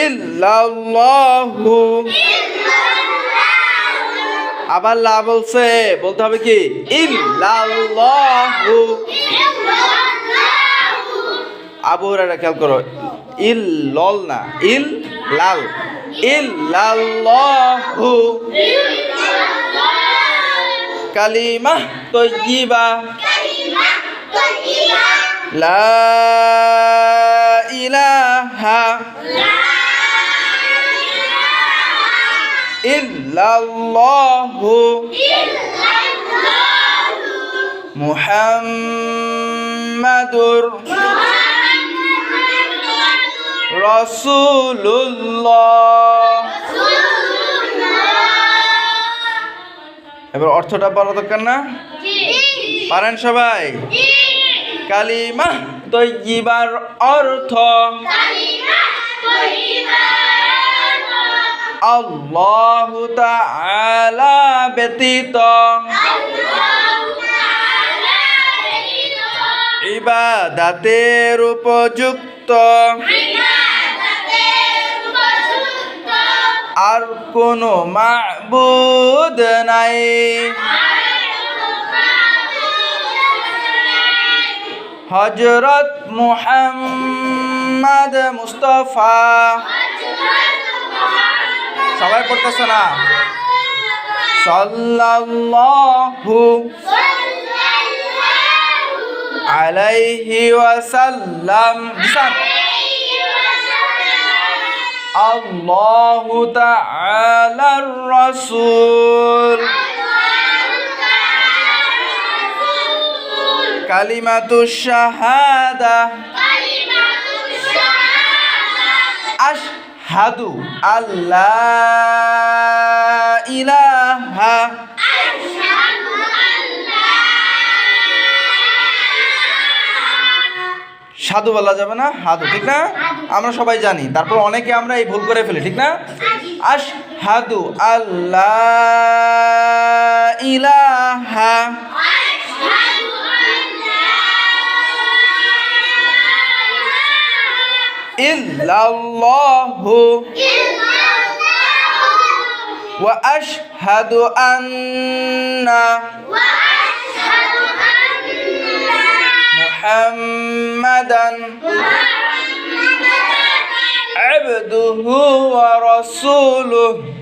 ইল্লাল্লাহু। আবার লা বলছে, বলতে হবে কি ইল্লাল্লাহু। আবু হুরায়রা খেয়াল করো, ইল লল না, ইল লাল। ইল্লাল্লাহু কালিমাহ তাইয়্যিবা লা ইলাহা ইল্লাল্লাহু মুহাম্মাদুর রাসূলুল্লাহ। এবার অর্থটা বলা দরকার না? পারেন সবাই? কালিমা তাইয়্যিবার অর্থ আল্লাহু তাআলা ব্যতীত ইবাদাতের উপযুক্ত আর কোনো মা'বুদ নাই। হযরত মুহাম্মদ মুস্তাফা। সবাই পড়তেছে না? সাল্লাল্লাহু আলাইহি ওয়াসাল্লাম। আল্লাহু তাআলার রাসূল। কালিমাতুশ শাহাদা আশহাদু আল্লা ইলাহা সাধু বলা যাবে না, হাদু, ঠিক না? আমরা সবাই জানি, তারপর অনেকে আমরা এই ভুল করে ফেলি, ঠিক না? আশহাদু আল্লা ইলাহা ইল্লাল্লাহু ওয়া আশহাদু আন্না মুহাম্মাদান আবদুহু ওয়া রাসূলুহু।